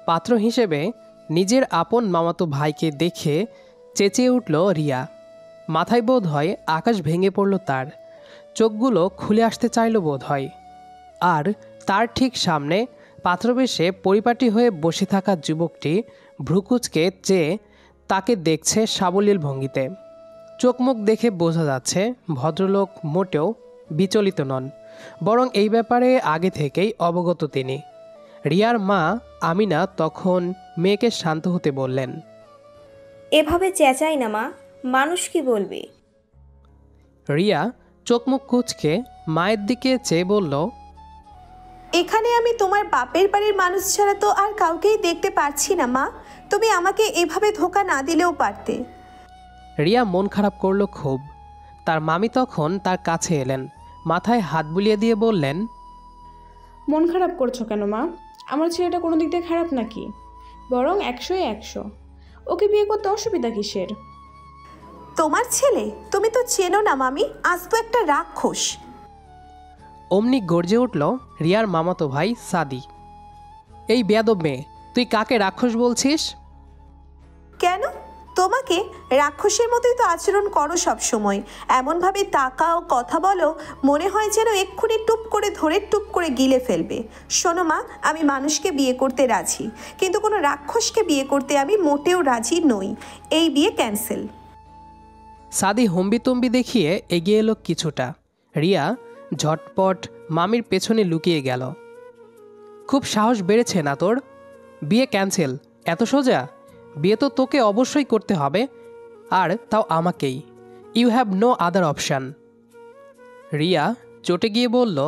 পাত্র হিসেবে নিজের আপন মামাতো ভাইকে দেখে চেঁচিয়ে উঠল রিয়া। মাথায় বোধ হয় আকাশ ভেঙে পড়ল তার, চোখগুলো খুলে আসতে চাইল বোধ হয়। আর তার ঠিক সামনে পাত্রবেশে পরিপাটি হয়ে বসে থাকা যুবকটি ভ্রুকুচকে চেয়ে তাকে দেখছে সাবলীল ভঙ্গিতে। চোখ মুখ দেখে বোঝা যাচ্ছে ভদ্রলোক মোটেও বিচলিত নন, বরং এই ব্যাপারে আগে থেকেই অবগত তিনি। রিয়ার মা আমিনা তখন মেয়েকে শান্ত হতে বললেন, এভাবে চেঁচাই না মা, মানুষ কি বলবে। রিয়া চোখ মুখ কুচকে মায়ের দিকে চেয়ে বলল, এখানে আমি তোমার বাপের বাড়ির মানুষ ছাড়া তো আর কাউকেই দেখতে পাচ্ছি না মা, তুমি আমাকে এভাবে ধোকা না দিলেও পারতে। রিয়া মন খারাপ করল খুব। তার মামি তখন তার কাছে এলেন, মাথায় হাত বুলিয়ে দিয়ে বললেন, মন খারাপ করছো কেন মা? আমার ছেলেটা কোনো দিক দিয়ে খারাপ নাকি? বরং 100-এ 100। ওকে বিয়ে করতে অসুবিধা কিসের? তোমার ছেলে? তুমি তো চেনো না মামি, আসবো একটা রাক্ষস। অমনি গর্জে উঠল রিয়ার মামাতো ভাই সাদি। এই বেয়াদব মেয়ে, তুই কাকে রাক্ষস বলছিস? কেন? তোমাকে রাক্ষসের মতোই তো আচরণ করো সব সময়। এমনভাবে তাকাও, কথা বলো, মনে হয় যেন এক্ষুনি টুপ করে ধরে টুপ করে গিলে ফেলবে। শোনো মা, আমি মানুষকে বিয়ে করতে রাজি, কিন্তু কোনো রাক্ষসকে বিয়ে করতে আমি মোটেও রাজি নই। এই বিয়ে ক্যান্সেল। সাদি হম্বিতম্বি দেখিয়ে এগিয়ে এলো কিছুটা। রিয়া ঝটপট মামির পেছনে লুকিয়ে গেল। খুব সাহস বেড়েছে না তোর? বিয়ে ক্যান্সেল এত সোজা? বিয়ে তো তোকে অবশ্যই করতে হবে, আর তাও আমাকেই। You have no other option. Riya চটে গিয়ে বলল,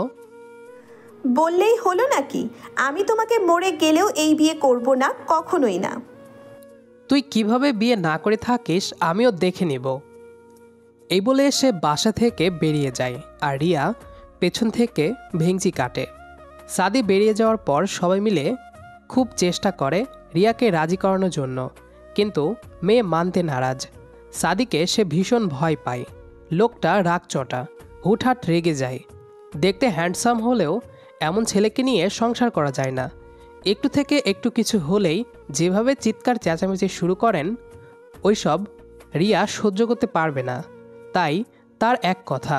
বললেই হলো নাকি? আমি তোমাকে মরে গেলেও এই বিয়ে করব না, কখনোই না। তুই কিভাবে বিয়ে না করে থাকিস আমিও দেখে নেব। এই বলে সে বাসা থেকে বেরিয়ে যায়, আর রিয়া পেছন থেকে ভেঙচি কাটে। সাদি বেরিয়ে যাওয়ার পর সবাই মিলে খুব চেষ্টা করে রিয়াকে রাজি করানোর জন্য, কিন্তু মেয়ে মানতে নারাজ। সাদিকে সে ভীষণ ভয় পায়। লোকটা রাগচটা, হুটহাট রেগে যায়। দেখতে হ্যান্ডসাম হলেও এমন ছেলেকে নিয়ে সংসার করা যায় না। একটু থেকে একটু কিছু হলেই যেভাবে চিৎকার চেঁচামেচি শুরু করেন, ওইসব রিয়া সহ্য করতে পারবে না। তাই তার এক কথা,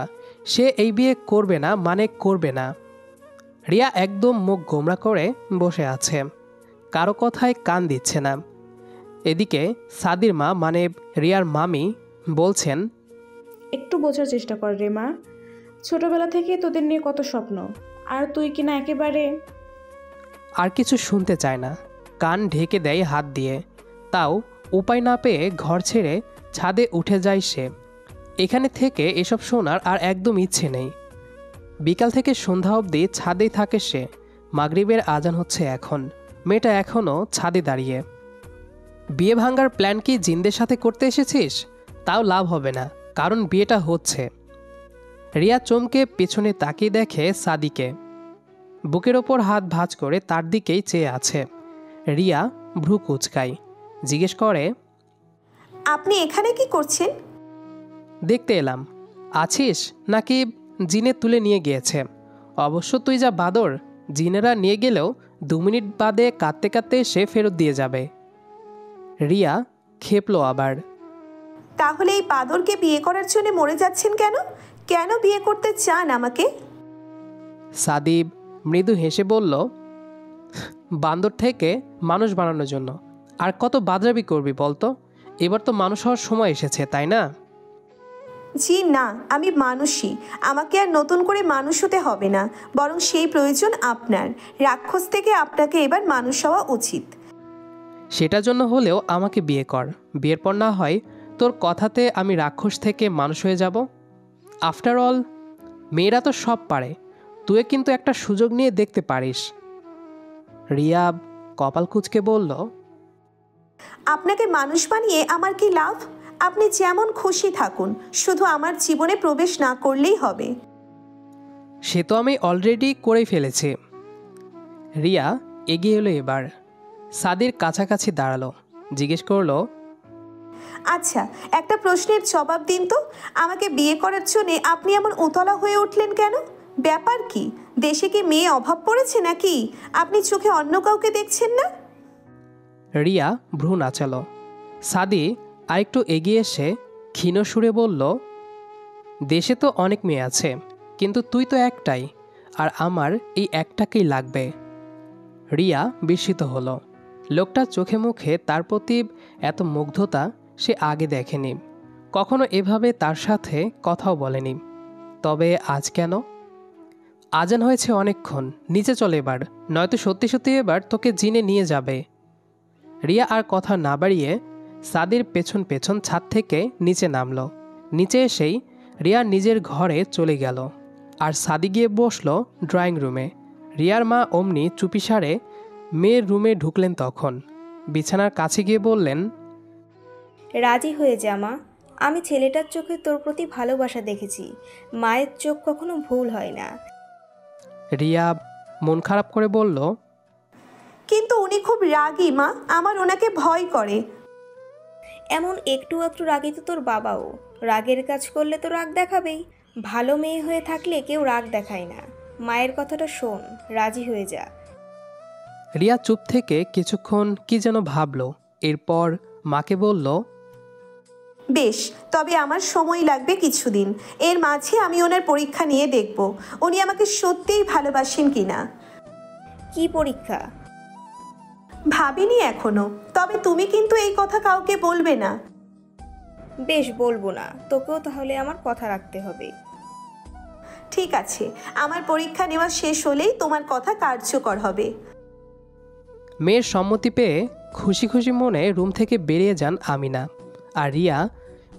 সে এই বিয়ে করবে না মানে করবে না। রিয়া একদম মুখ গোমরা করে বসে আছে, কারো কথায় কান দিচ্ছে না। এদিকে সাদির মা মানে রিয়ার মামি বলছেন, একটু বোঝার চেষ্টা কর রে মা, ছোটবেলা থেকে তোদের নিয়ে কত স্বপ্ন, আর তুই কিনা একেবারে। আর কিছু শুনতে চায় না, কান ঢেকে দেয় হাত দিয়ে। তাও উপায় না পেয়ে ঘর ছেড়ে ছাদে উঠে যায় সে। এখানে থেকে এসব শোনার আর একদম ইচ্ছে নেই। বিকাল থেকে সন্ধ্যা অবধি ছাদেই থাকে সে। মাগরিবের আজান হচ্ছে এখন, মেয়েটা এখনও ছাদে দাঁড়িয়ে। বিয়ে ভাঙার প্ল্যান কি জিন্দের সাথে করতে এসেছিস? তাও লাভ হবে না, কারণ বিয়েটা হচ্ছে। রিয়া চমকে পেছনে তাকিয়ে দেখে সাদিকে বুকের ওপর হাত ভাঁজ করে তার দিকেই চেয়ে আছে। রিয়া ভ্রু কুচকায়, জিজ্ঞেস করে, আপনি এখানে কি করছেন? দেখতে এলাম আছিস নাকি জিনে তুলে নিয়ে গিয়েছে। অবশ্য তুই যা বাদর, জিনেরা নিয়ে গেলেও 2 মিনিট বাদে কাঁদতে কাঁদতে সে ফেরত দিয়ে যাবে। রিয়া খেপলো আবার। তাহলে এই বাদরকে বিয়ে করার জন্য মরে যাচ্ছেন কেন? কেন বিয়ে করতে চান আমাকে? সাদিব মৃদু হেসে বলল, বান্দর থেকে মানুষ বানানোর জন্য। আর কত বাদরাবি করবি বলতো? এবার তো মানুষ হওয়ার সময় এসেছে, তাই না? জি না, আমি মানুষই। আমাকে আর নতুন করে মানুষ হতে হবে না, বরং সেই প্রয়োজন আপনার। রাক্ষস থেকে আপনাকে এবার মানুষ হওয়া উচিত। সেটার জন্য হলেও আমাকে বিয়ে কর। বিয়ের পর না হয় তোর কথাতে আমি রাক্ষস থেকে মানুষ হয়ে যাব। আফটার অল মেয়েরা তো সব পারে, তুই কিন্তু একটা সুযোগ নিয়ে দেখতে পারিস। রিয়া কপাল কুঁচকে বলল, আপনাকে মানুষ বানিয়ে আমার কি লাভ? আপনি যেমন খুশি থাকুন, শুধু আমার জীবনে প্রবেশ না করলেই হবে। সে তো আমি অলরেডি করেই ফেলেছি। রিয়া এগিয়ে এলো এবার, সাদির কাছাকাছি দাঁড়ালো, জিজ্ঞেস করলো, আচ্ছা, একটা প্রশ্নের জবাব দিন তো। আমাকে বিয়ে করার জন্যে আপনি এমন উতলা হয়ে উঠলেন কেন? ব্যাপার কি? দেশে কি মেয়ে অভাব পড়েছে নাকি? আপনি চোখে অন্য কাউকে দেখছেন না? রিয়া ভ্রু নাচালো। সাদি আরেকটু এগিয়ে এসে ক্ষীণ সুরে বলল, দেশে তো অনেক মেয়ে আছে, কিন্তু তুই তো একটাই, আর আমার এই একটাকেই লাগবে। রিয়া বিস্মিত হলো। লোকটার চোখে মুখে তার প্রতি এত মুগ্ধতা সে আগে দেখেনি, কখনো এভাবে তার সাথে কথাও বলেনি। তবে আজ কেন? আজান হয়েছে অনেকক্ষণ, নিচে চলে এবার, নয়তো সত্যি সত্যি এবার তোকে জিনে নিয়ে যাবে। রিয়া আর কথা না বাড়িয়ে সাদির পেছন পেছন ছাদ থেকে নিচে নামলো। নিচে এসেই রিয়া নিজের ঘরে চলে গেল, আর সাদি গিয়ে বসলো ড্রয়িং রুমে। রিয়ার মা অমনি চুপিসারে মেয়ের রুমে ঢুকলেন। তখন বিছানার কাছে গিয়ে বললেন, রাজি হয়ে যা মা, আমি ছেলেটার চোখে তোর প্রতি ভালোবাসা দেখেছি। মায়ের চোখ কখনো ভুল হয় না। রিয়া মন খারাপ করে বলল, কিন্তু উনি খুব রাগী মা, আমার ওনাকে ভয় করে। এমন একটু একটু রাগী তো তোর বাবাও। রাগের কাজ করলে তো রাগ দেখাবেই। ভালো মেয়ে হয়ে থাকলে কেউ রাগ দেখায় না। মায়ের কথাটা শোন, রাজি হয়ে যা। রিয়া চুপ থেকে কিছুক্ষণ কি যেন ভাবল, এরপর মাকে বলল, বেশ, তবে আমার সময় লাগবে কিছুদিন। এর মাঝে আমি ওনার পরীক্ষা নিয়ে দেখব উনি আমাকে সত্যিই ভালোবাসেন কিনা। কি পরীক্ষা? ভাবিনি এখনো, তবে তুমি কিন্তু এই কথা কাউকে বলবে না। বেশ, বলবো না। তোকেও তাহলে আমার কথা রাখতে হবে। ঠিক আছে, আমার পরীক্ষা নেওয়া শেষ হলেই তোমার কথা কার্যকর হবে। মেয়ের সম্মতি পেয়ে খুশি খুশি মনে রুম থেকে বেরিয়ে যান আমিনা। আর রিয়া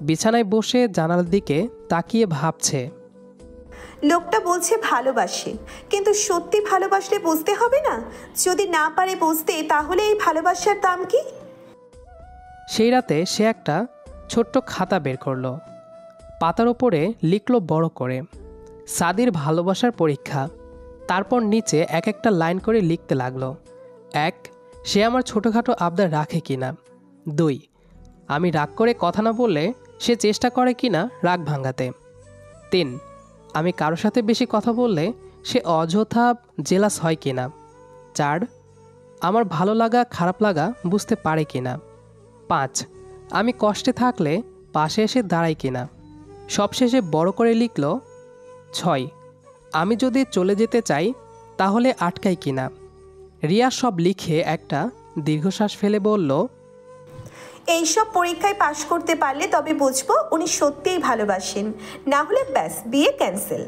বিছানায় বসে জানালার দিকে তাকিয়ে ভাবছে, লোকটা বলছে ভালোবাসে, কিন্তু সত্যি ভালোবাসলে বুঝতে হবে না? যদি না পারে বুঝতে, তাহলে এই ভালোবাসার দাম কি? সেই রাতে সে একটা ছোট্ট খাতা বের করলো। পাতার ওপরে লিখলো বড় করে, সাদির ভালোবাসার পরীক্ষা। তারপর নিচে এক একটা লাইন করে লিখতে লাগলো। 1, সে আমার ছোটোখাটো আবদার রাখে কিনা। 2, আমি রাগ করে কথা না বললে সে চেষ্টা করে কিনা রাগ ভাঙাতে। 3, আমি কারোর সাথে বেশি কথা বললে সে অযথা জেলাস হয় কিনা। 4, আমার ভালো লাগা খারাপ লাগা বুঝতে পারে কিনা। 5, আমি কষ্টে থাকলে পাশে এসে দাঁড়াই কিনা। সবশেষে বড় করে লিখল 6, আমি যদি চলে যেতে চাই তাহলে আটকাই কিনা। রিয়া সব লিখে একটা দীর্ঘশ্বাস ফেলে বলল, এইসব পরীক্ষায় পাশ করতে পারলে তবে বুঝবো উনি সত্যিই ভালোবাসেন, না হলে ব্যাস, বিয়ে ক্যান্সেল।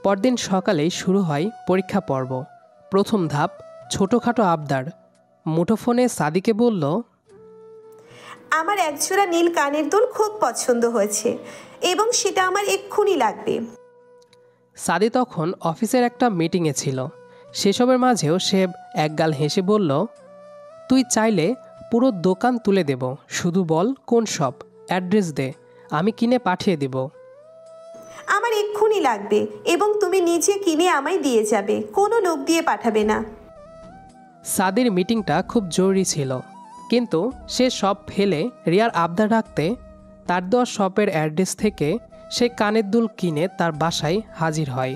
পরদিন সকালেই শুরু হয় পরীক্ষা পর্ব। প্রথম ধাপ, ছোটোখাটো আবদার। মুঠোফোনে সাদিকে বলল, আমার একজোড়া নীল কানের দুল খুব পছন্দ হয়েছে এবং সেটা আমার এক্ষুনি লাগবে। সাদি তখন অফিসের একটা মিটিংয়ে ছিল। সেসবের মাঝেও সে একগাল হেসে বলল, তুই চাইলে পুরো দোকান তুলে দেব, শুধু বল কোন শপ, অ্যাড্রেস দে, আমি কিনে পাঠিয়ে দেব। আমার এক্ষুনি লাগবে এবং তুমি নিজে কিনে আমায় দিয়ে যাবে, কোনো লোক দিয়ে পাঠাবে না। সাদির মিটিংটা খুব জরুরি ছিল, কিন্তু সে সব ফেলে রিয়ার আবদার রাখতে তার দেওয়া শপের অ্যাড্রেস থেকে সে কানের দুল কিনে তার বাসায় হাজির হয়।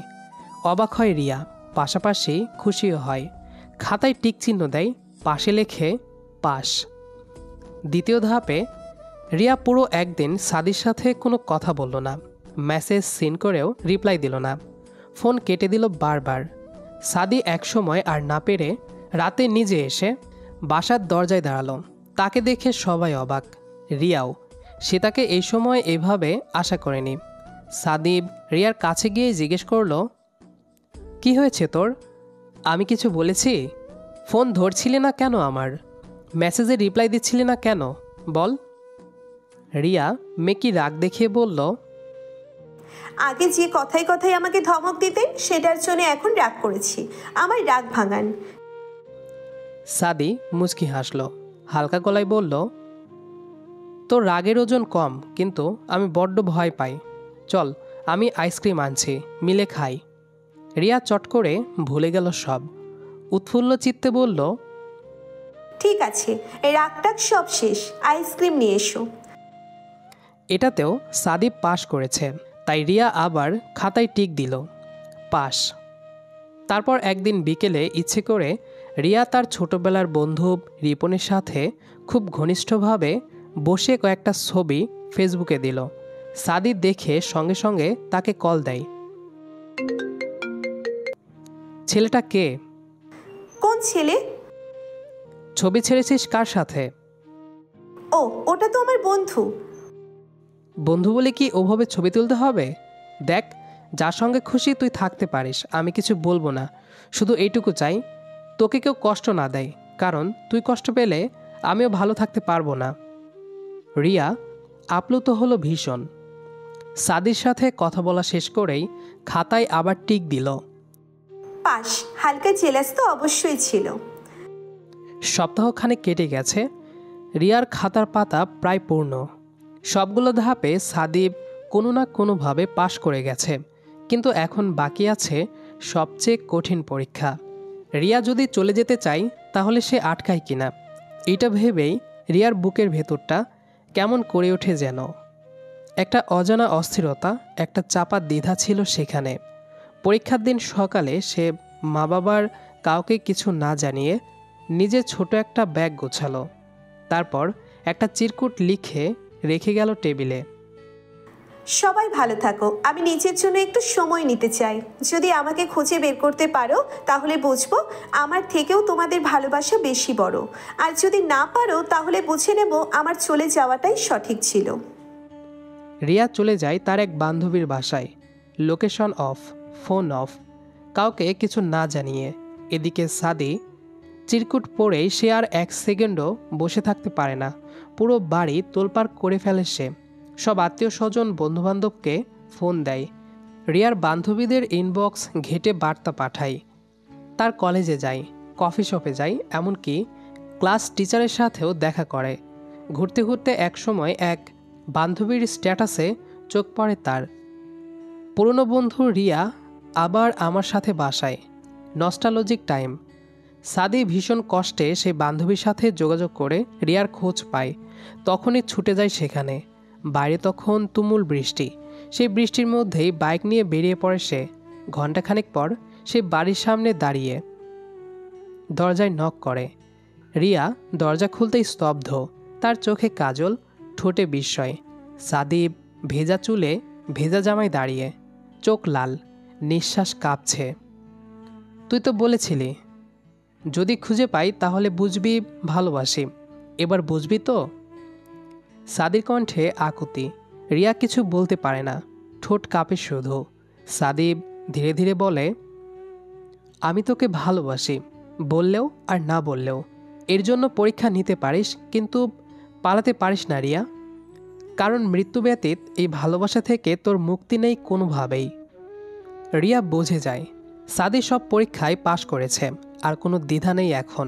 অবাক হয় রিয়া, পাশাপাশি খুশিও হয়। খাতায় টিক চিহ্ন দেয়, পাশে লেখে পাস। দ্বিতীয় ধাপে রিয়া পুরো একদিন সাদির সাথে কোনো কথা বলল না, মেসেজ সিন করেও রিপ্লাই দিল না, ফোন কেটে দিল বারবার। সাদি একসময় আর না পেরে রাতে নিজে এসে বাসার দরজায় দাঁড়ালো। তাকে দেখে সবাই অবাক, রিয়াও। সে তাকে এই সময় এভাবে আশা করেনি। সাদিব রিয়ার কাছে গিয়ে জিজ্ঞেস করলো, কি হয়েছে তোর? আমি কিছু বলেছি? ফোন ধরছিলি না কেন? আমার মেসেজে রিপ্লাই দিচ্ছিলি না কেন? বল। রিয়া মেকি রাগ দেখিয়ে বলল, আগে যে কথায় কথায় আমাকে ধমক দিতেন সেটার জন্য এখন রাগ করেছি, আমার রাগ ভাঙান। সাদি মুচকি হাসলো, হালকা গলায় বলল, তোর রাগের ওজন কম, কিন্তু আমি বড্ড ভয় পাই। চল, আমি আইসক্রিম আনছি, মিলে খাই। রিয়া চট করে ভুলে গেল সব, উৎফুল্ল চিত্তে বলল, ঠিক আছে, রাগটাগ সব শেষ, আইসক্রিম নিয়ে এসো। এটাতেও সাদি পাশ করেছে, তাই রিয়া আবার খাতায় টিক দিল, পাস। তারপর একদিন বিকেলে ইচ্ছে করে রিয়া তার ছোটবেলার বন্ধু রিপনের সাথে খুব ঘনিষ্ঠভাবে বসে কয়েকটা ছবি ফেসবুকে দিল। সাদি দেখে সঙ্গে সঙ্গে তাকে কল দেয়। ছেলেটা কে? কোন ছেলে? ছবি ছেড়েছিস কার সাথে? ও, ওটা তো আমার বন্ধু। বন্ধু বলে কি ওভাবে ছবি তুলতে হবে? দেখ, যার সঙ্গে খুশি তুই থাকতে পারিস, আমি কিছু বলবো না। শুধু এইটুকু চাই, তোকে কেউ কষ্ট না দেয়, কারণ তুই কষ্ট পেলে আমিও ভালো থাকতে পারবো না। রিয়া আপ্লুত হলো ভীষণ। সাদির সাথে কথা বলা শেষ করেই খাতায় আবার টিক দিল। পাস। হালকা জেলাস তো অবশ্যই ছিল। সপ্তাহখানেক কেটে গেছে। রিয়ার খাতার পাতা প্রায় পূর্ণ। সবগুলো ধাপে সাদিব কোনো না কোনোভাবে পাশ করে গেছে, কিন্তু এখন বাকি আছে সবচেয়ে কঠিন পরীক্ষা। রিয়া যদি চলে যেতে চায় তাহলে সে আটকায় কিনা, এইটা ভেবেই রিয়ার বুকের ভেতরটা কেমন করে ওঠে যেন। একটা অজানা অস্থিরতা, একটা চাপা দ্বিধা ছিল সেখানে। পরীক্ষার দিন সকালে সে মা বাবার কাউকে কিছু না জানিয়ে নিজে ছোট একটা ব্যাগ গোছালো। তারপর একটা চিরকুট লিখে রেখে গেল টেবিলে। সবাই ভালো থাকো, আমি নিজের জন্য একটু সময় নিতে চাই। যদি আমাকে খুঁজে বের করতে পারো তাহলে বুঝবো আমার থেকেও তোমাদের ভালোবাসা বেশি বড়, আর যদি না পারো তাহলে বুঝে নেব আমার চলে যাওয়াটাই সঠিক ছিল। রিয়া চলে যায় তার এক বান্ধবীর বাসায়। লোকেশন অফ, ফোন অফ, কাউকে কিছু না জানিয়ে। এদিকে সাদি চিরকুট পড়েই সে আর এক সেকেন্ডও বসে থাকতে পারে না। পুরো বাড়ি তোলপাড় করে ফেলে সে। সব আত্মীয় স্বজন বন্ধুবান্ধবকে ফোন দেয়। রিয়ার বান্ধবীদের ইনবক্স ঘেঁটে বার্তা পাঠায়। তার কলেজে যায়, কফি শপে যায়, এমনকি ক্লাস টিচারের সাথেও দেখা করে। ঘুরতে ঘুরতে এক সময় এক বান্ধবীর স্ট্যাটাসে চোখ পড়ে তার। পুরনো বন্ধু রিয়া আবার আমার সাথে বাসায়, নস্টালজিক টাইম। সাদি ভীষণ কষ্টে সেই বান্ধবীর সাথে যোগাযোগ করে রিয়ার খোঁজ পায়। তখনই ছুটে যায় সেখানে। বাইরে তখন তুমুল বৃষ্টি। সেই বৃষ্টির মধ্যেই বাইক নিয়ে বেরিয়ে পড়ে সে। ঘণ্টাখানেক পর সে বাড়ির সামনে দাঁড়িয়ে দরজায় নক করে। রিয়া দরজা খুলতেই স্তব্ধ, তার চোখে কাজল, ঠোঁটে বিস্ময়। সাদি ভেজা চুলে ভেজা জামায় দাঁড়িয়ে, চোখ লাল, নিঃশ্বাস কাঁপছে। তুই তো বলেছিলি যদি খুঁজে পাই তাহলে বুঝবি ভালোবাসি, এবার বুঝবি তো? সাদির কণ্ঠে আকুতি। রিয়া কিছু বলতে পারে না, ঠোঁট কাঁপে শুধু। সাদিব ধীরে ধীরে বলে, আমি তোকে ভালোবাসি, বললেও আর না বললেও। এর জন্য পরীক্ষা নিতে পারিস, কিন্তু পালাতে পারিস না রিয়া, কারণ মৃত্যু ব্যতীত এই ভালোবাসা থেকে তোর মুক্তি নেই কোনোভাবেই। রিয়া বুঝে যায় সাদি সব পরীক্ষায় পাশ করেছে, আর কোনো দ্বিধা নেই এখন।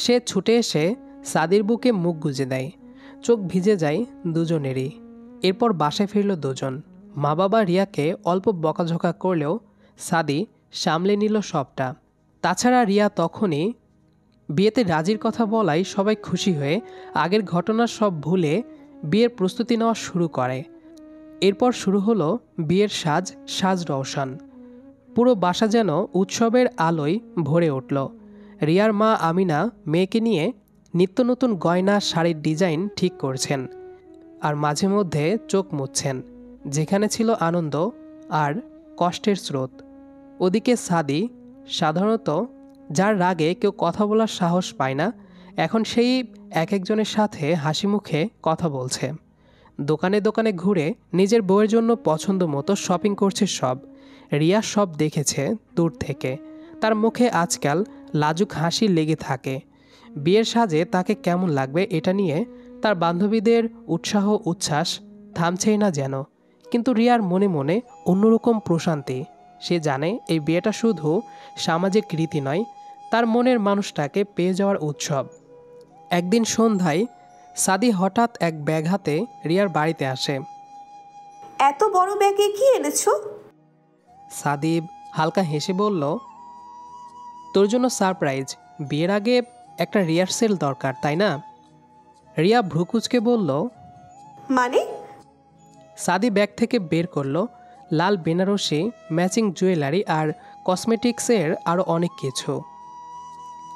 সে ছুটে এসে সাদির বুকে মুখ গুজে দেয়। চোখ ভিজে যায় দুজনেরই। এরপর বাসায় ফিরল দুজন। মা বাবা রিয়াকে অল্প বকাঝকা করলেও সাদি সামলে নিল সবটা। তাছাড়া রিয়া তখনই বিয়েতে রাজির কথা বলায় সবাই খুশি হয়ে আগের ঘটনা সব ভুলে বিয়ের প্রস্তুতি নেওয়া শুরু করে। এরপর শুরু হলো বিয়ের সাজ রওশন। পুরো বাসা যেন উৎসবের আলোয় ভরে উঠল। রিয়ার মা আমিনা মেয়েকে নিয়ে নিত্য নতুন গয়না, শাড়ির ডিজাইন ঠিক করছেন, আর মাঝে মধ্যে চোখ মুছছেন। যেখানে ছিল আনন্দ আর কষ্টের স্রোত, ওদিকে সাদি, সাধারণত যার রাগে কেউ কথা বলার সাহস পায় না, এখন সেই এক একজনের সাথে হাসি মুখে কথা বলছে। দোকানে দোকানে ঘুরে নিজের বউয়ের জন্য পছন্দ মতো শপিং করছে সব। রিয়া সব দেখেছে দূর থেকে। তার মুখে আজকাল লাজুক হাসি লেগে থাকে। বিয়ের সাজে তাকে কেমন লাগবে এটা নিয়ে তার বান্ধবীদের উৎসাহ উচ্ছ্বাস থামছেই না যেন। কিন্তু রিয়ার মনে মনে অন্যরকম প্রশান্তি। সে জানে এই বিয়েটা শুধু সামাজিক রীতি নয়, তার মনের মানুষটাকে পেয়ে যাওয়ার উৎসব। একদিন সন্ধ্যায় সাদি হঠাৎ এক ব্যাগ হাতে রিয়ার বাড়িতে আসে। এত বড় ব্যাগে কি এনেছো? সাদিব হালকা হেসে বলল, তোর জন্য সারপ্রাইজ। বিয়ের আগে একটা রিহার্সেল দরকার, তাই না? রিয়া ভ্রুকুচকে বলল, মানে? সাদি ব্যাগ থেকে বের করলো লাল বেনারসি, ম্যাচিং জুয়েলারি আর কসমেটিক্সের আরও অনেক কিছু।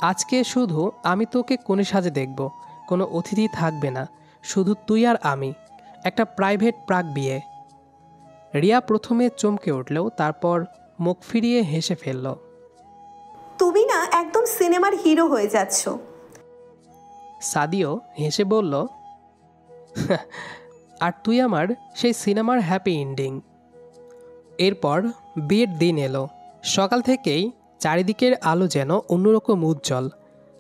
আজকে শুধু আমি তোকে কোণে সাজে দেখব, কোনো অতিথি থাকবে না, শুধু তুই আর আমি, একটা প্রাইভেট প্রাক বিয়ে। রিয়া প্রথমে চমকে উঠলেও তারপর মুখ ফিরিয়ে হেসে ফেলল। তুমি না একদম সিনেমার হিরো হয়ে যাচ্ছ। সাদিও হেসে বলল, আর তুই আমার সেই সিনেমার হ্যাপি এন্ডিং। এরপর বিয়ের দিন এলো। সকাল থেকেই চারিদিকের আলো যেন অন্যরকম উজ্জ্বল।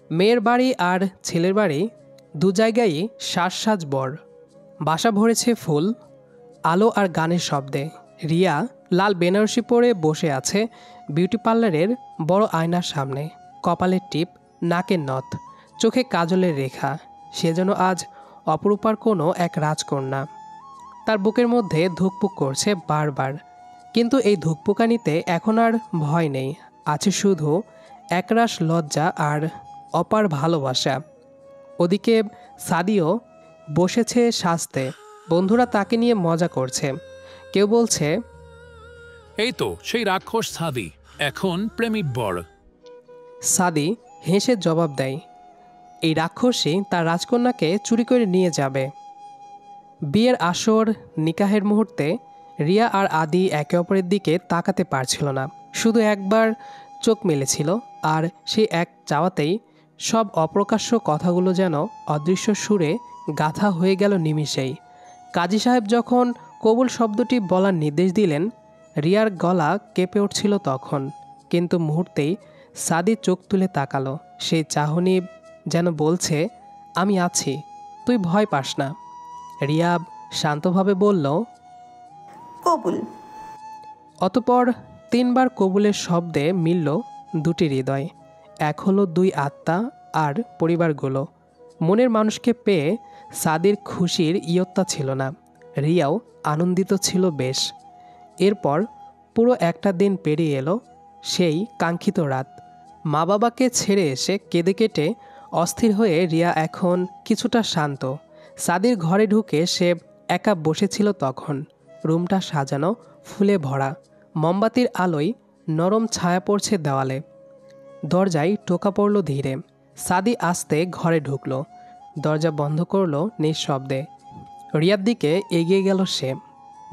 মেয়ের বাড়ি আর ছেলের বাড়ি দু জায়গায়ই সাজ বর। বাসা ভরেছে ফুল, আলো আর গানের শব্দে। রিয়া লাল বেনারসি পরে বসে আছে বিউটি পার্লারের বড় আয়নার সামনে। কপালের টিপ, নাকের নথ, চোখে কাজলের রেখা, সে যেন আজ অপরূপার কোনো এক রাজকন্যা। তার বুকের মধ্যে ধুকপুক করছে বারবার, কিন্তু এই ধুকপুকানিতে এখন আর ভয় নেই, আছে শুধু একরাশ লজ্জা আর অপার ভালোবাসা। ওদিকে সাদিও বসেছে সাজতে। বন্ধুরা তাকে নিয়ে মজা করছে। কেউ বলছে, এই তো সেই রাক্ষস সাদি, এখন প্রেমিক বর। সাদি হেসে জবাব দেয়, এই রাক্ষসী তার রাজকন্যাকে চুরি করে নিয়ে যাবে। বিয়ের আসর নিকাহের মুহূর্তে রিয়া আর আদি একে অপরের দিকে তাকাতে পারছিল না। শুধু একবার চোখ মেলেছিল, আর সেই এক চাওয়াতেই সব অপ্রকাশ্য কথাগুলো যেন অদৃশ্য সুরে গাথা হয়ে গেল নিমিষেই। কাজী সাহেব যখন কবুল শব্দটি বলার নির্দেশ দিলেন, রিয়ার গলা কেঁপে উঠছিল তখন। কিন্তু মুহূর্তেই সাদি চোখ তুলে তাকালো। সেই চাহনি যেন বলছে, আমি আছি, তুই ভয় পাস না। রিয়া শান্তভাবে বলল, কবুল। অতপর 3 বার কবুলের শব্দে মিলল দুটি হৃদয়। এক হলো দুই আত্মা আর পরিবারগুলো। মনের মানুষকে পেয়ে সাদির খুশির ইয়ত্তা ছিল না, রিয়াও আনন্দিত ছিল বেশ। এরপর পুরো একটা দিন পেরিয়ে এলো, সেই কাঙ্ক্ষিত রাত। মা বাবাকে ছেড়ে এসে কেঁদে কেটে অস্থির হয়ে রিয়া এখন কিছুটা শান্ত। সাদির ঘরে ঢুকে সে একা বসেছিল তখন। রুমটা সাজানো, ফুলে ভরা, মোমবাতির আলোয় নরম ছায়া পড়ছে দেওয়ালে। দরজায় টোকা পড়ল ধীরে। সাদি আস্তে ঘরে ঢুকলো, দরজা বন্ধ করলো নিঃশব্দে। রিয়ার দিকে এগিয়ে গেল সে।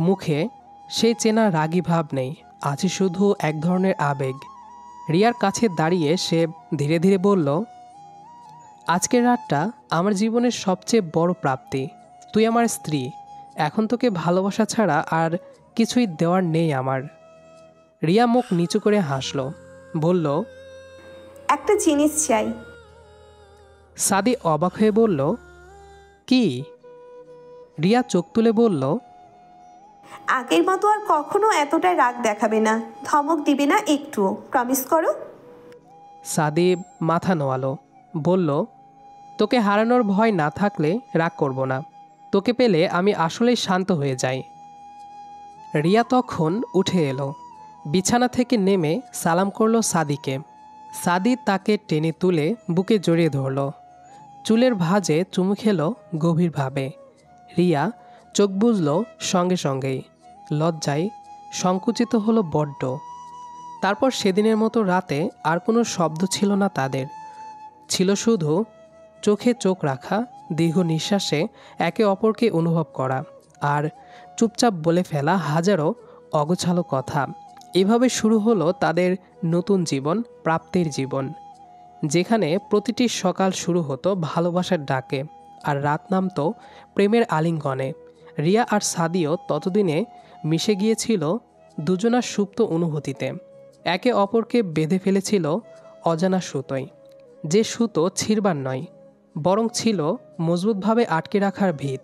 মুখে সেই চেনা রাগী ভাব নেই, আছে শুধু এক ধরনের আবেগ। রিয়ার কাছে দাঁড়িয়ে সে ধীরে ধীরে বলল, আজকের রাতটা আমার জীবনের সবচেয়ে বড় প্রাপ্তি। তুই আমার স্ত্রী, এখন তোকে ভালোবাসা ছাড়া আর কিছুই দেওয়ার নেই আমার। রিয়া মুখ নিচু করে হাসল, বলল, একটা জিনিস চাই। সাদি অবাক হয়ে বলল, কি? রিয়া চোখ তুলে বলল, আগের মতো আর কখনো এতটা রাগ দেখাবে না, ধমক দিবে না একটুও, প্রমিস করো। সাদি মাথা নোয়ালো, বলল, তোকে হারানোর ভয় না থাকলে রাগ করব না। তোকে পেলে আমি আসলেই শান্ত হয়ে যাই। রিয়া তখন উঠে এলো, বিছানা থেকে নেমে সালাম করলো সাদিকে। সাদি তাকে টেনে তুলে বুকে জড়িয়ে ধরল, চুলের ভাঁজে চুমু খেলো গভীরভাবে। রিয়া চোখ বুজল সঙ্গে সঙ্গেই, লজ্জায় সংকুচিত হলো বড্ড। তারপর সেদিনের মতো রাতে আর কোনো শব্দ ছিল না তাদের, ছিল শুধু চোখে চোখ রাখা, দীর্ঘ নিঃশ্বাসে একে অপরকে অনুভব করা, আর চুপচাপ বলে ফেলা হাজারো অগোছালো কথা। এভাবে শুরু হলো তাদের নতুন জীবন, প্রাপ্তির জীবন, যেখানে প্রতিটি সকাল শুরু হতো ভালোবাসার ডাকে আর রাত নামতো প্রেমের আলিঙ্গনে। রিয়া আর সাদিও ততদিনে মিশে গিয়েছিল দুজনার সুপ্ত অনুভূতিতে, একে অপরকে বেঁধে ফেলেছিল অজানা সুতোয়, যে সুতো ছিঁড়বার নয়, বরং ছিল মজবুতভাবে আটকে রাখার ভিত।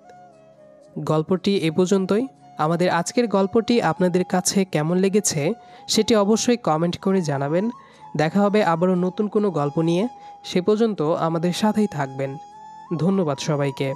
গল্পটি এ পর্যন্তই। আমাদের আজকের গল্পটি আপনাদের কাছে কেমন লেগেছে সেটি অবশ্যই কমেন্ট করে জানাবেন। দেখা হবে আবারও নতুন কোনো গল্প নিয়ে। সে পর্যন্ত আমাদের সাথেই থাকবেন। ধন্যবাদ সবাইকে।